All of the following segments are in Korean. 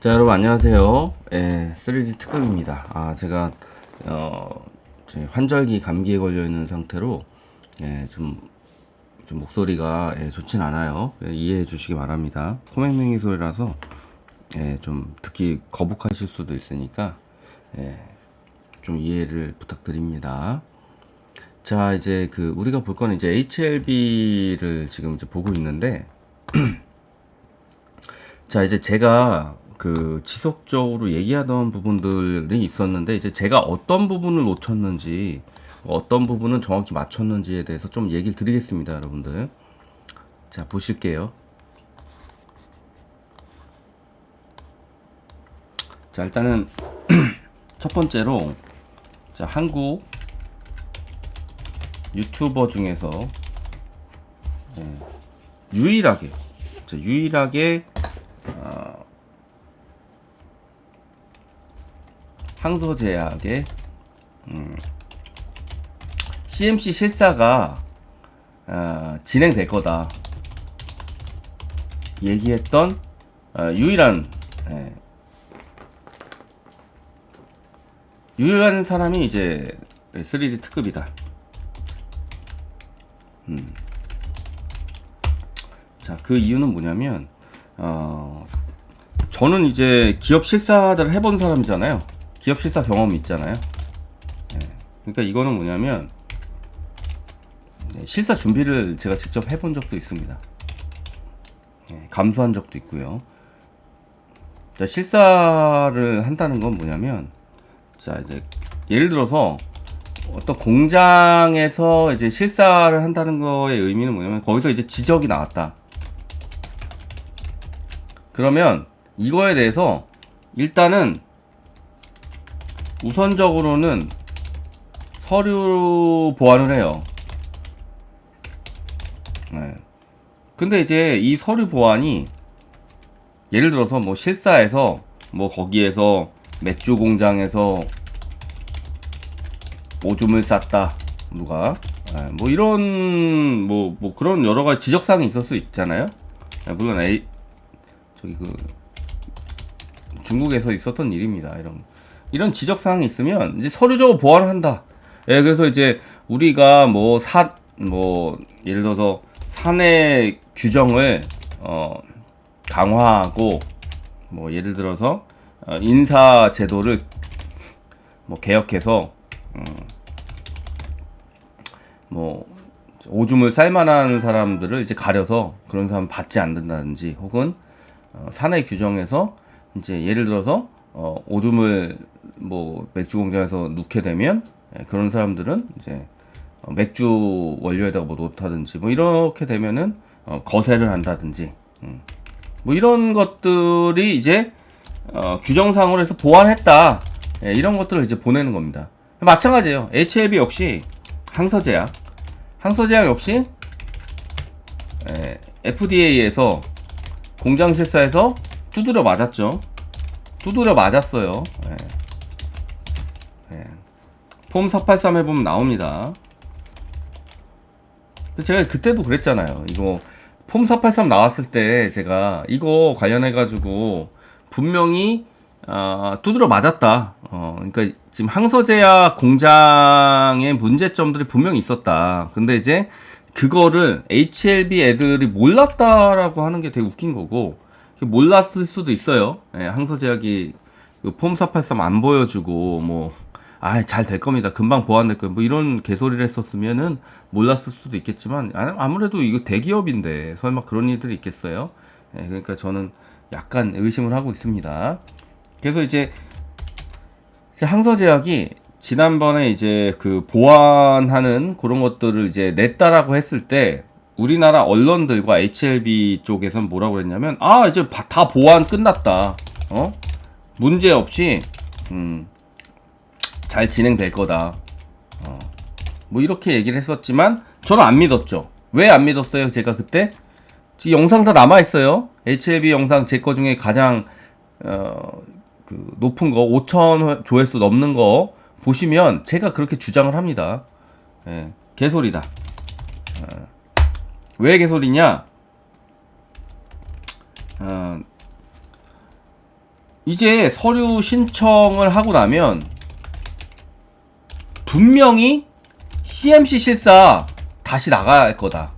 자, 여러분 안녕하세요. 3D 특급입니다. 제가 제 환절기 감기에 걸려 있는 상태로 좀 목소리가 좋진 않아요. 이해해 주시기 바랍니다. 코맹맹이 소리라서 좀 듣기 거북하실 수도 있으니까 좀 이해를 부탁드립니다. 자, 이제 우리가 볼 거는 이제 HLB를 지금 이제 보고 있는데, 자, 이제 제가 지속적으로 얘기하던 부분들이 있었는데, 이제 제가 어떤 부분을 놓쳤는지, 어떤 부분은 정확히 맞췄는지에 대해서 좀 얘기를 드리겠습니다, 여러분들. 자, 보실게요. 자, 일단은, 첫 번째로, 자, 한국 유튜버 중에서, 유일하게, 항소제약의 CMC 실사가 진행될 거다 얘기했던 유일한 사람이 이제 3D 특급이다. 자, 그 이유는 뭐냐면 저는 이제 기업 실사들을 해본 사람이잖아요. 기업 실사 경험이 있잖아요. 그러니까 이거는 뭐냐면 실사 준비를 제가 직접 해본 적도 있습니다. 감수한 적도 있고요. 자, 실사를 한다는 건 뭐냐면, 자, 이제 예를 들어서 어떤 공장에서 이제 실사를 한다는 거의 의미는 뭐냐면, 거기서 이제 지적이 나왔다. 그러면 이거에 대해서 일단은 우선적으로는 서류 보완을 해요. 근데 이제 이 서류 보완이 예를 들어서 뭐 실사에서 뭐 거기에서 맥주 공장에서 오줌을 쌌다 누가 뭐 이런 뭐 그런 여러 가지 지적사항이 있을 수 있잖아요. 물론 저기 중국에서 있었던 일입니다. 이런 지적사항이 있으면 이제 서류적으로 보완을 한다. 그래서 이제 우리가 뭐 예를 들어서 사내 규정을 강화하고 뭐 예를 들어서 인사 제도를 뭐 개혁해서 뭐 오줌을 쌀 만한 사람들을 이제 가려서 그런 사람 받지 않는다든지, 혹은 사내 규정에서 이제 예를 들어서 오줌을 뭐 맥주 공장에서 넣게 되면 그런 사람들은 이제 맥주 원료에다가 뭐 놓다든지 뭐 이렇게 되면은 거세를 한다든지 뭐 이런 것들이 이제 규정상으로 해서 보완했다. 이런 것들을 이제 보내는 겁니다. 마찬가지예요. HLB 역시 항서제약 역시 FDA에서 공장 실사에서 두드려 맞았죠. 두드려 맞았어요. 폼 483에 보면 나옵니다. 제가 그때도 그랬잖아요. 이거 폼 483 나왔을 때 제가 이거 관련해가지고 분명히 두드려 맞았다. 그러니까 지금 항서제약 공장의 문제점들이 분명히 있었다. 근데 이제 그거를 HLB 애들이 몰랐다라고 하는 게 되게 웃긴 거고, 몰랐을 수도 있어요. 항서제약이 폼 483 안 보여주고 뭐 잘 될 겁니다. 금방 보완될 거예요. 뭐 이런 개소리를 했었으면은 몰랐을 수도 있겠지만, 아무래도 이거 대기업인데 설마 그런 일들이 있겠어요? 그러니까 저는 약간 의심을 하고 있습니다. 그래서 이제 항서제약이 지난번에 이제 보완하는 그런 것들을 이제 냈다라고 했을 때, 우리나라 언론들과 HLB 쪽에선 뭐라고 그랬냐면, 이제 다 보완 끝났다. 문제 없이 잘 진행될 거다. 뭐 이렇게 얘기를 했었지만 저는 안 믿었죠. 왜 안 믿었어요? 제가 그때 지금 영상 다 남아 있어요. HLB 영상 제 거 중에 가장 높은 거 5,000 조회수 넘는 거 보시면 제가 그렇게 주장을 합니다. 개소리다. 왜 개소리냐? 이제 서류 신청을 하고 나면 분명히 CMC 실사 다시 나가야 할 거다.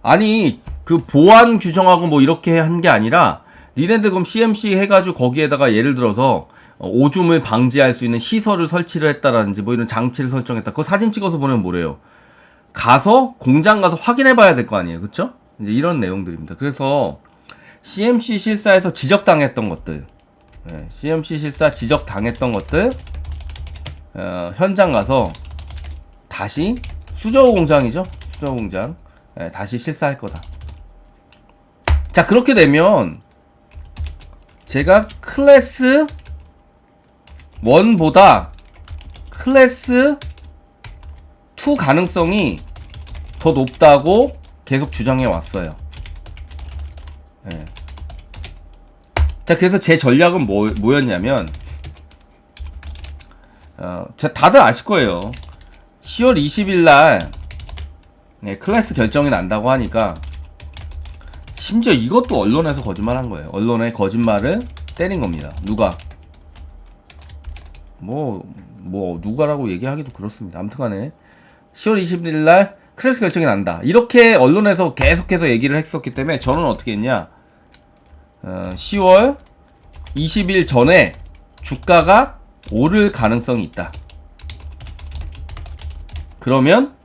아니 그 보안 규정하고 뭐 이렇게 한 게 아니라 니네들 그럼 CMC 해가지고 거기에다가 예를 들어서 오줌을 방지할 수 있는 시설을 설치를 했다라든지 뭐 이런 장치를 설정했다. 그거 사진 찍어서 보내면 뭐래요? 가서 공장 가서 확인해 봐야 될 거 아니에요. 그쵸? 이제 이런 내용들입니다. 그래서 CMC 실사에서 지적당했던 것들, CMC 실사 지적당했던 것들 현장 가서 다시 수저우 공장이죠. 수저우 공장 다시 실사할 거다. 자, 그렇게 되면 제가 클래스 1보다 클래스 2 가능성이 더 높다고 계속 주장해 왔어요. 자, 그래서 제 전략은 뭐였냐면 다들 아실 거예요. 10월 20일 날 클래스 결정이 난다고 하니까 심지어 이것도 언론에서 거짓말한 거예요. 언론의 거짓말을 때린 겁니다. 누가? 누가라고 얘기하기도 그렇습니다. 아무튼간에 10월 20일 날 클래스 결정이 난다. 이렇게 언론에서 계속해서 얘기를 했었기 때문에 저는 어떻게 했냐? 10월 20일 전에 주가가 오를 가능성이 있다. 그러면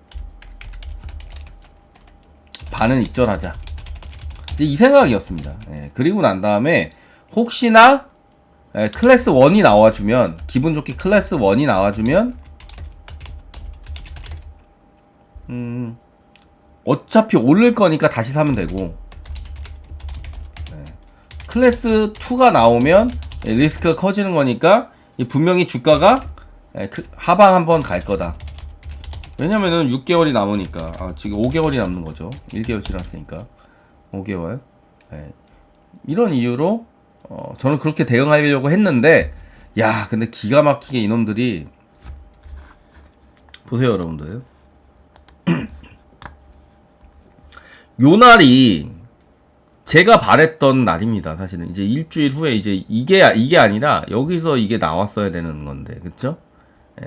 반은 익절하자. 이제 이 생각이었습니다. 그리고 난 다음에 혹시나 클래스 1이 나와주면, 기분 좋게 클래스 1이 나와주면 어차피 오를 거니까 다시 사면 되고, 클래스 2가 나오면 리스크가 커지는 거니까 분명히 주가가 하방 한번 갈 거다. 왜냐면은 6개월이 남으니까, 지금 5개월이 남는 거죠. 1개월 지났으니까 5개월. 이런 이유로 저는 그렇게 대응하려고 했는데, 야, 근데 기가 막히게 이놈들이, 보세요 여러분들. 요 날이 제가 바랬던 날입니다. 사실은 이제 일주일 후에 이제 이게 아니라 여기서 이게 나왔어야 되는 건데, 그쵸?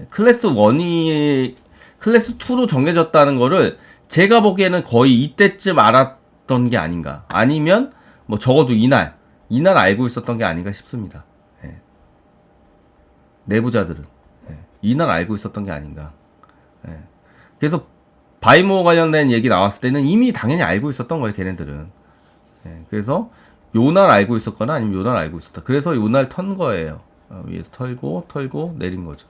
클래스 1이 클래스 2로 정해졌다는 거를 제가 보기에는 거의 이때쯤 알았던 게 아닌가. 아니면 뭐 적어도 이날 알고 있었던 게 아닌가 싶습니다. 내부자들은 이날 알고 있었던 게 아닌가. 그래서 바이모 관련된 얘기 나왔을 때는 이미 당연히 알고 있었던 거예요, 걔네들은. 그래서 요날 알고 있었거나 아니면 요날 알고 있었다. 그래서 요날 턴 거예요. 위에서 털고 내린 거죠.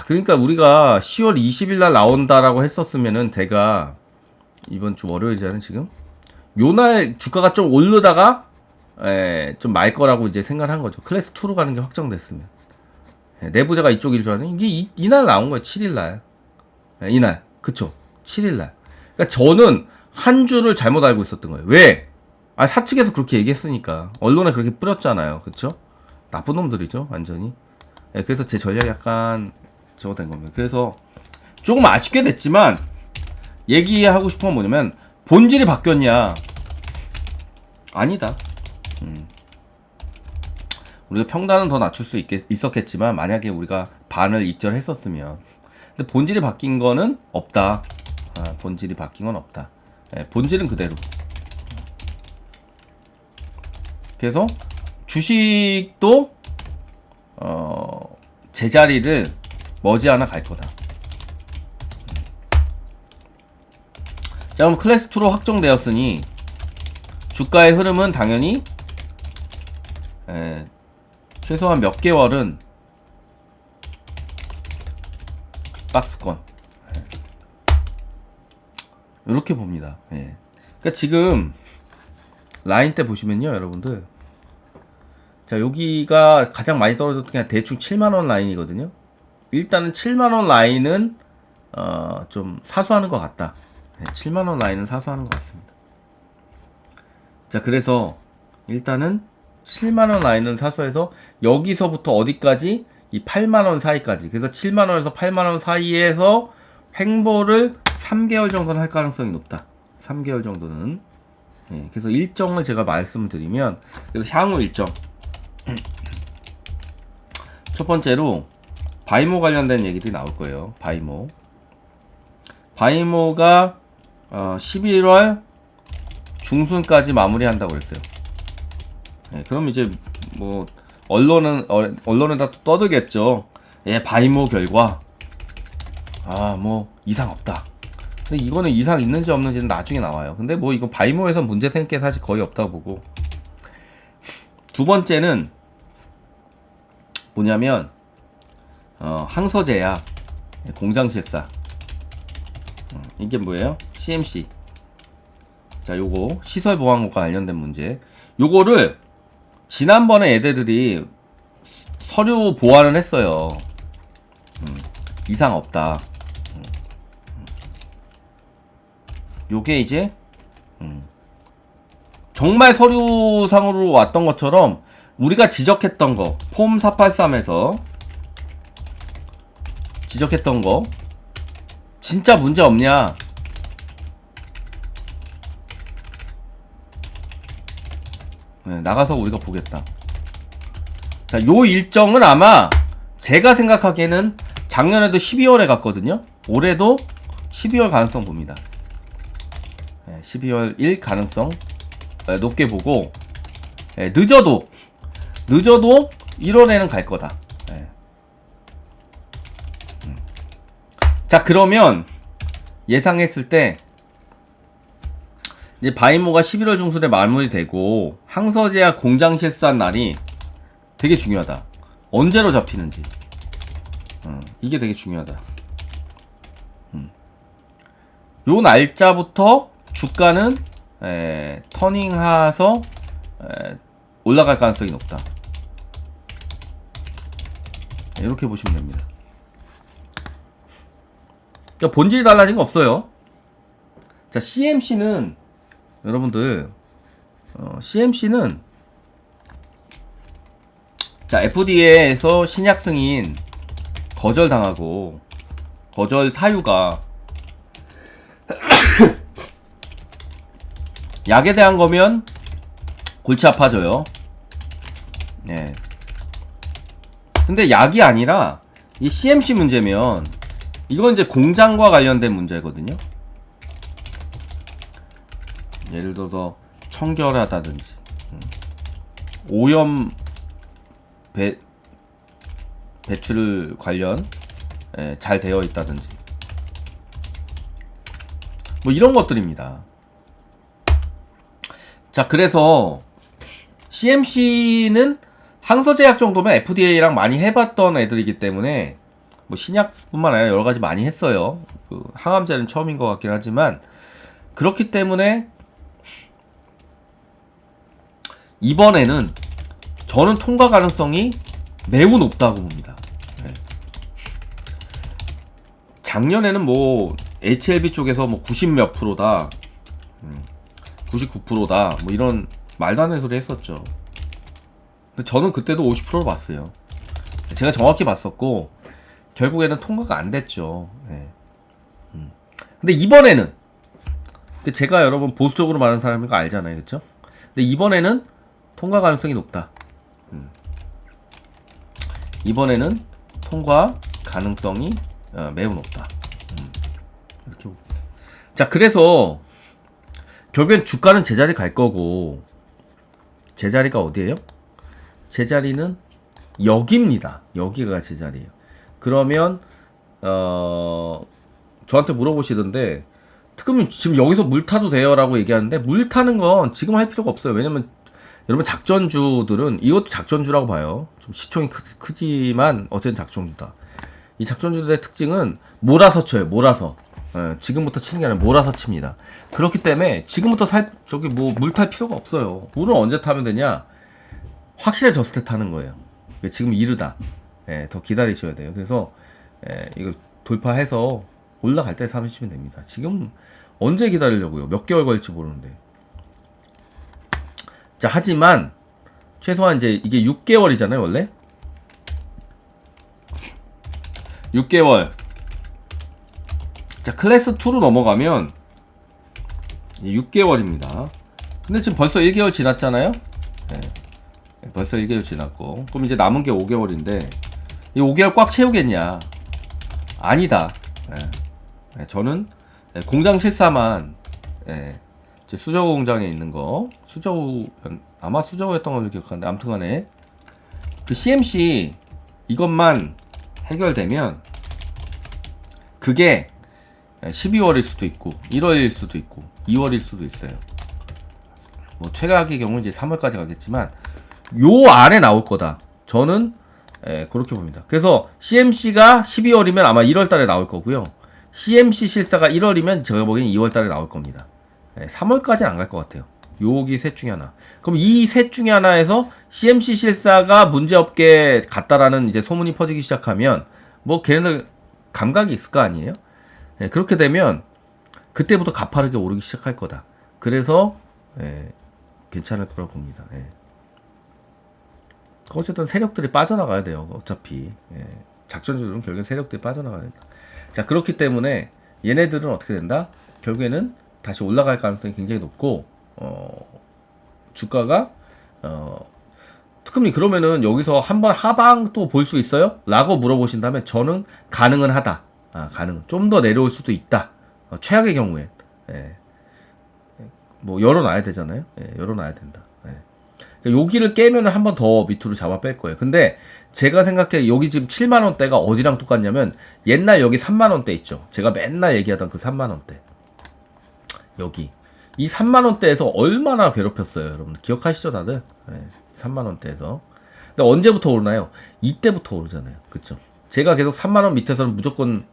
그러니까 우리가 10월 20일 날 나온다라고 했었으면은 제가 이번 주 월요일이잖아요, 지금. 요날 주가가 좀 오르다가 좀 말 거라고 이제 생각한 거죠. 클래스 2로 가는 게 확정됐으면. 내부자가 이쪽일 줄 아는 이게 이날 나온 거예요. 7일 날. 이날. 그쵸? 7일 날. 그러니까 저는 한 주를 잘못 알고 있었던 거예요. 왜? 사측에서 그렇게 얘기했으니까. 언론에 그렇게 뿌렸잖아요. 그쵸? 나쁜 놈들이죠, 완전히. 그래서 제 전략이 약간 저거 된 겁니다. 그래서 조금 아쉽게 됐지만, 얘기하고 싶은 건 뭐냐면, 본질이 바뀌었냐? 아니다. 우리가 평단은 더 낮출 수 있었겠지만, 만약에 우리가 반을 익절했었으면. 근데 본질이 바뀐 거는 없다. 본질이 바뀐 건 없다. 본질은 그대로. 그래서 주식도 제자리를 머지않아 갈 거다. 자, 그럼 클래스 2로 확정되었으니 주가의 흐름은 당연히 최소한 몇 개월은 박스권 이렇게 봅니다. 그러니까 지금 라인 때 보시면요, 여러분들. 자, 여기가 가장 많이 떨어졌던 게 대충 7만원 라인이거든요. 일단은 7만원 라인은 좀 사수하는 것 같다. 7만원 라인은 사수하는 것 같습니다. 자, 그래서 일단은 7만원 라인은 사수해서 여기서부터 어디까지? 이 8만원 사이까지. 그래서 7만원에서 8만원 사이에서 횡보를 3개월 정도는 할 가능성이 높다. 3개월 정도는. 예, 그래서 일정을 제가 말씀드리면, 그래서 향후 일정. 첫 번째로 바이모 관련된 얘기들이 나올 거예요. 바이모가 11월 중순까지 마무리한다고 그랬어요. 예, 그럼 이제 뭐 언론에다 또 떠들겠죠. 예, 바이모 결과 뭐 이상 없다. 근데 이거는 이상 있는지 없는지는 나중에 나와요. 근데 뭐 이거 바이모에서 문제 생길 게 사실 거의 없다고 보고. 두 번째는 뭐냐면 항서제약 공장 실사. 이게 뭐예요? CMC. 자, 요거 시설 보안과 관련된 문제. 요거를 지난번에 애들이 서류 보완을 했어요. 이상 없다. 요게 이제 정말 서류상으로 왔던 것처럼 우리가 지적했던 거, 폼 483에서 지적했던 거 진짜 문제 없냐? 네, 나가서 우리가 보겠다. 자, 요 일정은 아마 제가 생각하기에는 작년에도 12월에 갔거든요. 올해도 12월 가능성 봅니다. 네, 12월 1 가능성 높게 보고, 네, 늦어도 1월에는 갈 거다. 네. 자, 그러면 예상했을 때 이제 바이모가 11월 중순에 마무리되고 항서제약 공장 실사한 날이 되게 중요하다. 언제로 잡히는지. 이게 되게 중요하다. 요 날짜부터 주가는 터닝해서 올라갈 가능성이 높다. 이렇게 보시면 됩니다. 그러니까 본질이 달라진 거 없어요. 자, CMC는 여러분들 CMC는 자, FDA에서 신약 승인 거절당하고 거절 사유가 약에 대한 거면 골치 아파져요. 네. 근데 약이 아니라 이 CMC 문제면 이건 이제 공장과 관련된 문제거든요. 예를 들어서 청결하다든지 오염 배출 관련 잘 되어 있다든지 뭐 이런 것들입니다. 자, 그래서 CMC는 항서제약 정도면 FDA랑 많이 해봤던 애들이기 때문에 뭐 신약뿐만 아니라 여러 가지 많이 했어요. 그 항암제는 처음인 것 같긴 하지만 그렇기 때문에 이번에는 저는 통과 가능성이 매우 높다고 봅니다. 네. 작년에는 뭐 HLB 쪽에서 뭐 90 몇 프로다, 99%다, 뭐 이런 말도 안 되는 소리 했었죠. 근데 저는 그때도 50%로 봤어요. 제가 정확히 봤었고 결국에는 통과가 안 됐죠. 네. 근데 이번에는 제가 여러분 보수적으로 말하는 사람인 거 알잖아요, 그렇죠? 근데 이번에는 통과 가능성이 높다. 이번에는 통과 가능성이 매우 높다. 이렇게. 자, 그래서 결국엔 주가는 제자리 갈 거고, 제자리가 어디예요? 제자리는 여기입니다. 여기가 제자리예요. 그러면 저한테 물어보시던데 특검이 지금 여기서 물 타도 돼요? 라고 얘기하는데 물 타는 건 지금 할 필요가 없어요. 왜냐면 여러분 작전주들은 이것도 작전주라고 봐요. 좀 시총이 크지만 어쨌든 작전주다. 이 작전주들의 특징은 몰아서 쳐요. 몰아서. 지금부터 치는 게 아니라 몰아서 칩니다. 그렇기 때문에 지금부터 물 탈 필요가 없어요. 물은 언제 타면 되냐? 확실해졌을 때 타는 거예요. 지금 이르다. 더 기다리셔야 돼요. 그래서 이거 돌파해서 올라갈 때 사시면 됩니다. 지금 언제 기다리려고요? 몇 개월 걸릴지 모르는데. 자, 하지만 최소한 이제 이게 6개월이잖아요, 원래. 6개월. 자, 클래스 2로 넘어가면 6개월입니다. 근데 지금 벌써 1개월 지났잖아요. 예. 벌써 1개월 지났고, 그럼 이제 남은 게 5개월인데 이 5개월 꽉 채우겠냐? 아니다. 저는 공장 실사만, 제 수저우 공장에 있는 거, 수저우, 아마 수저우였던 걸로 기억하는데, 아무튼간에 그 CMC 이것만 해결되면 그게 12월일 수도 있고 1월일 수도 있고 2월일 수도 있어요. 뭐 최악의 경우 이제 3월까지 가겠지만 요 안에 나올 거다. 저는 그렇게 봅니다. 그래서 CMC가 12월이면 아마 1월 달에 나올 거고요. CMC 실사가 1월이면 제가 보기엔 2월 달에 나올 겁니다. 3월까지는 안 갈 것 같아요. 여기 셋 중에 하나. 그럼 이 셋 중에 하나에서 CMC 실사가 문제없게 갔다라는 이제 소문이 퍼지기 시작하면 뭐 걔네들 감각이 있을 거 아니에요? 그렇게 되면 그때부터 가파르게 오르기 시작할 거다. 그래서 괜찮을 거라고 봅니다. 어쨌든 세력들이 빠져나가야 돼요. 어차피 작전주들은 결국엔 세력들이 빠져나가야 된다. 자, 그렇기 때문에 얘네들은 어떻게 된다? 결국에는 다시 올라갈 가능성이 굉장히 높고 주가가 특검님 그러면은 여기서 한번 하방 또 볼 수 있어요? 라고 물어보신다면 저는 가능은 하다. 가능. 좀 더 내려올 수도 있다. 최악의 경우에 뭐 열어놔야 되잖아요. 열어놔야 된다. 여기를 깨면은 한 번 더 밑으로 잡아 뺄 거예요. 근데 제가 생각해 여기 지금 7만원대가 어디랑 똑같냐면 옛날 여기 3만원대 있죠. 제가 맨날 얘기하던 그 3만원대. 여기 이 3만원대에서 얼마나 괴롭혔어요. 여러분 기억하시죠 다들? 3만원대에서. 근데 언제부터 오르나요? 이때부터 오르잖아요. 그쵸? 제가 계속 3만원 밑에서는 무조건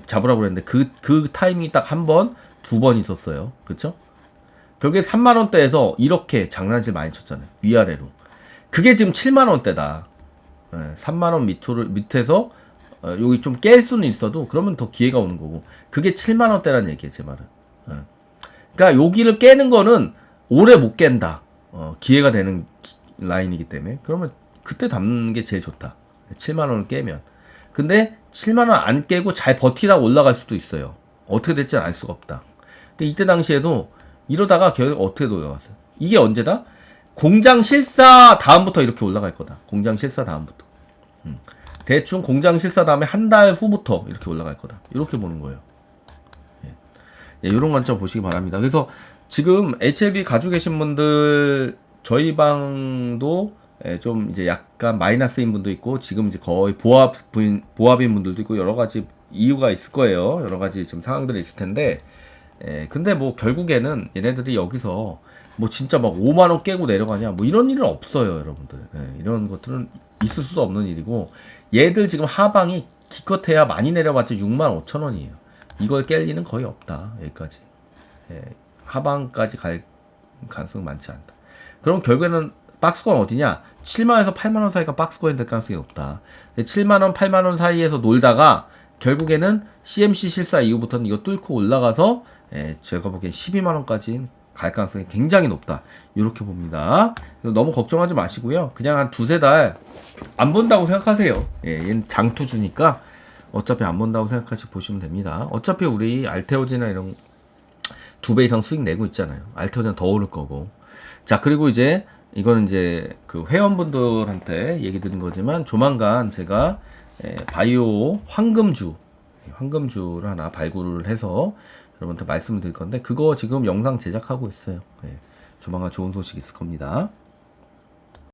잡으라고 그랬는데 그 타이밍이 딱 한 번, 두 번 있었어요. 그쵸? 결국에 3만원대에서 이렇게 장난질 많이 쳤잖아요. 위아래로. 그게 지금 7만원대다. 3만원 밑에서 여기 좀 깰 수는 있어도 그러면 더 기회가 오는 거고. 그게 7만원대라는 얘기예요. 제 말은. 그러니까 여기를 깨는 거는 오래 못 깬다. 기회가 되는 라인이기 때문에. 그러면 그때 담는 게 제일 좋다. 7만원을 깨면. 근데 7만원 안 깨고 잘 버티다 올라갈 수도 있어요. 어떻게 될지는 알 수가 없다. 근데 이때 당시에도 이러다가 결국 어떻게 올라갔어요? 이게 언제다? 공장 실사 다음부터 이렇게 올라갈 거다. 공장 실사 다음부터. 대충 공장 실사 다음에 한 달 후부터 이렇게 올라갈 거다. 이렇게 보는 거예요. 이런 관점 보시기 바랍니다. 그래서 지금 HLB 가지고 계신 분들 저희 방도 좀 이제 약간 마이너스인 분도 있고 지금 이제 거의 보합인 분들도 있고 여러 가지 이유가 있을 거예요. 여러 가지 지금 상황들이 있을 텐데 근데 뭐 결국에는 얘네들이 여기서 뭐 진짜 막 5만원 깨고 내려가냐 뭐 이런 일은 없어요. 여러분들 이런 것들은 있을 수 없는 일이고 얘들 지금 하방이 기껏해야 많이 내려봤자 65,000원이에요. 이걸 깰 리는 거의 없다. 여기까지 하방까지 갈 가능성이 많지 않다. 그럼 결국에는 박스권 어디냐? 7만원에서 8만원 사이가 박스권이 될 가능성이 높다. 7만원, 8만원 사이에서 놀다가 결국에는 CMC 실사 이후부터는 이거 뚫고 올라가서 제가 보기엔 12만원까지 갈 가능성이 굉장히 높다. 이렇게 봅니다. 너무 걱정하지 마시고요. 그냥 한 두세 달 안 본다고 생각하세요. 얘는 장투주니까 어차피 안 본다고 생각하시고 보시면 됩니다. 어차피 우리 알테오지나 이런 2배 이상 수익 내고 있잖아요. 알테오지는 더 오를 거고. 자, 그리고 이제 이거는 이제 그 회원분들한테 얘기 드린 거지만 조만간 제가 바이오 황금주를 하나 발굴을 해서 여러분한테 말씀을 드릴 건데 그거 지금 영상 제작하고 있어요. 조만간 좋은 소식 있을 겁니다.